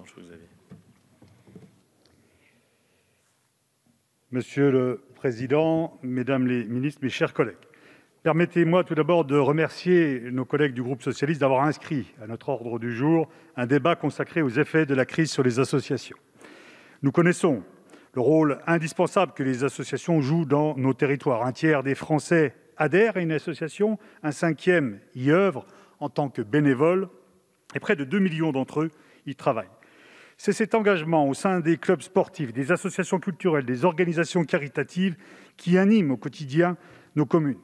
Bonjour Xavier. Monsieur le président, mesdames les ministres, mes chers collègues, permettez-moi tout d'abord de remercier nos collègues du groupe socialiste d'avoir inscrit à notre ordre du jour un débat consacré aux effets de la crise sur les associations. Nous connaissons le rôle indispensable que les associations jouent dans nos territoires. Un tiers des Français adhèrent à une association, un cinquième y œuvre en tant que bénévole, et près de 2 millions d'entre eux y travaillent. C'est cet engagement au sein des clubs sportifs, des associations culturelles, des organisations caritatives qui anime au quotidien nos communes.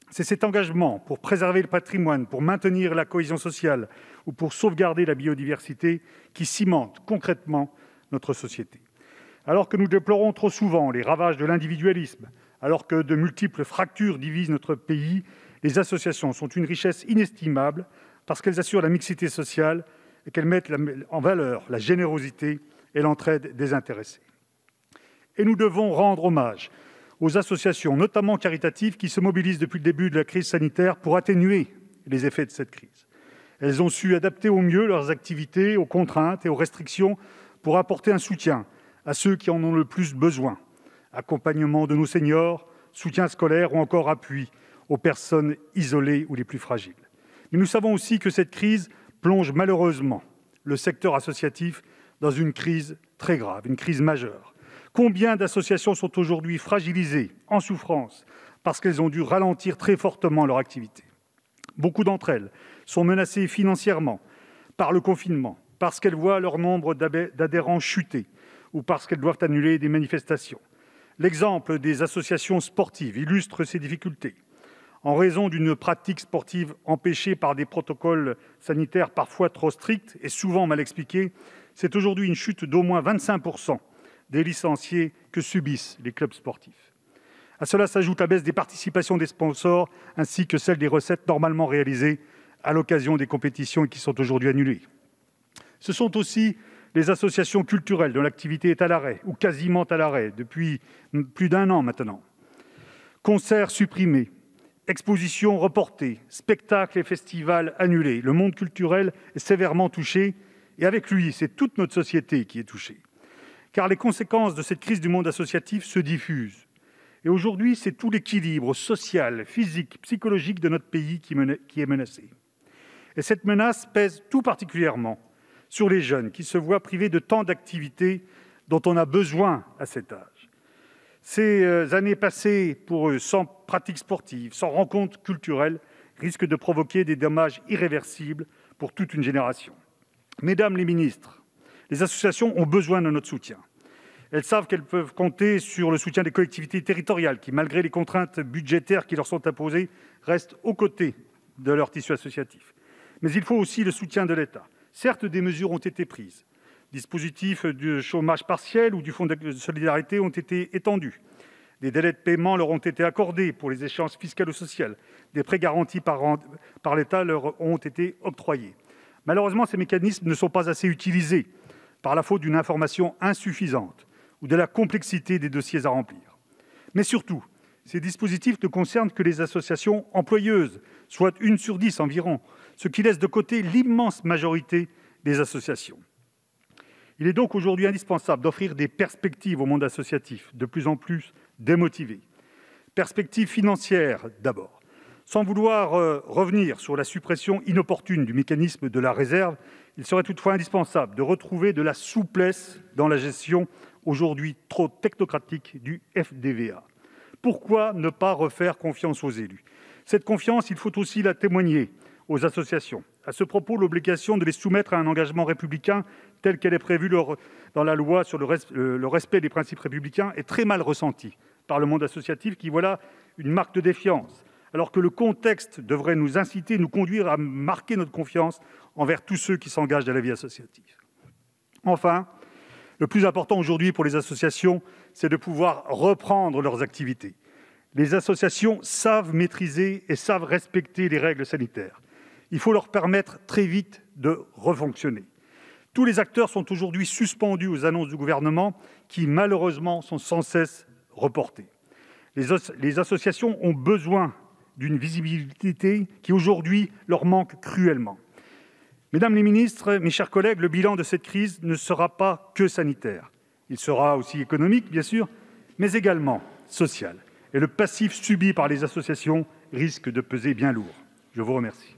C'est cet engagement pour préserver le patrimoine, pour maintenir la cohésion sociale ou pour sauvegarder la biodiversité qui cimente concrètement notre société. Alors que nous déplorons trop souvent les ravages de l'individualisme, alors que de multiples fractures divisent notre pays, les associations sont une richesse inestimable parce qu'elles assurent la mixité sociale et qu'elles mettent en valeur la générosité et l'entraide désintéressée. Et nous devons rendre hommage aux associations, notamment caritatives, qui se mobilisent depuis le début de la crise sanitaire pour atténuer les effets de cette crise. Elles ont su adapter au mieux leurs activités aux contraintes et aux restrictions pour apporter un soutien à ceux qui en ont le plus besoin. Accompagnement de nos seniors, soutien scolaire ou encore appui aux personnes isolées ou les plus fragiles. Mais nous savons aussi que cette crise plonge malheureusement le secteur associatif dans une crise très grave, une crise majeure. Combien d'associations sont aujourd'hui fragilisées, en souffrance, parce qu'elles ont dû ralentir très fortement leur activité? Beaucoup d'entre elles sont menacées financièrement par le confinement, parce qu'elles voient leur nombre d'adhérents chuter ou parce qu'elles doivent annuler des manifestations. L'exemple des associations sportives illustre ces difficultés. En raison d'une pratique sportive empêchée par des protocoles sanitaires parfois trop stricts et souvent mal expliqués, c'est aujourd'hui une chute d'au moins 25% des licenciés que subissent les clubs sportifs. À cela s'ajoute la baisse des participations des sponsors ainsi que celle des recettes normalement réalisées à l'occasion des compétitions et qui sont aujourd'hui annulées. Ce sont aussi les associations culturelles dont l'activité est à l'arrêt ou quasiment à l'arrêt depuis plus d'1 an maintenant. Concerts supprimés, expositions reportées, spectacles et festivals annulés. Le monde culturel est sévèrement touché et avec lui, c'est toute notre société qui est touchée. Car les conséquences de cette crise du monde associatif se diffusent. Et aujourd'hui, c'est tout l'équilibre social, physique, psychologique de notre pays qui est menacé. Et cette menace pèse tout particulièrement sur les jeunes qui se voient privés de tant d'activités dont on a besoin à cet âge. Ces années passées pour eux sans pratique sportive, sans rencontres culturelles, risquent de provoquer des dommages irréversibles pour toute une génération. Mesdames les ministres, les associations ont besoin de notre soutien. Elles savent qu'elles peuvent compter sur le soutien des collectivités territoriales qui, malgré les contraintes budgétaires qui leur sont imposées, restent aux côtés de leur tissu associatif. Mais il faut aussi le soutien de l'État. Certes, des mesures ont été prises. Dispositifs de chômage partiel ou du fonds de solidarité ont été étendus. Des délais de paiement leur ont été accordés pour les échéances fiscales ou sociales. Des prêts garantis par l'État leur ont été octroyés. Malheureusement, ces mécanismes ne sont pas assez utilisés par la faute d'une information insuffisante ou de la complexité des dossiers à remplir. Mais surtout, ces dispositifs ne concernent que les associations employeuses, soit 1 sur 10 environ, ce qui laisse de côté l'immense majorité des associations. Il est donc aujourd'hui indispensable d'offrir des perspectives au monde associatif, de plus en plus démotivé. Perspectives financières d'abord. Sans vouloir revenir sur la suppression inopportune du mécanisme de la réserve, il serait toutefois indispensable de retrouver de la souplesse dans la gestion aujourd'hui trop technocratique du FDVA. Pourquoi ne pas refaire confiance aux élus? Cette confiance, il faut aussi la témoigner aux associations. À ce propos, l'obligation de les soumettre à un engagement républicain tel qu'elle est prévue dans la loi sur le respect des principes républicains est très mal ressentie par le monde associatif qui voit là une marque de défiance, alors que le contexte devrait nous inciter, nous conduire à marquer notre confiance envers tous ceux qui s'engagent dans la vie associative. Enfin, le plus important aujourd'hui pour les associations, c'est de pouvoir reprendre leurs activités. Les associations savent maîtriser et savent respecter les règles sanitaires. Il faut leur permettre très vite de refonctionner. Tous les acteurs sont aujourd'hui suspendus aux annonces du gouvernement qui, malheureusement, sont sans cesse reportées. Les associations ont besoin d'une visibilité qui, aujourd'hui, leur manque cruellement. Mesdames les ministres, mes chers collègues, le bilan de cette crise ne sera pas que sanitaire. Il sera aussi économique, bien sûr, mais également social. Et le passif subi par les associations risque de peser bien lourd. Je vous remercie.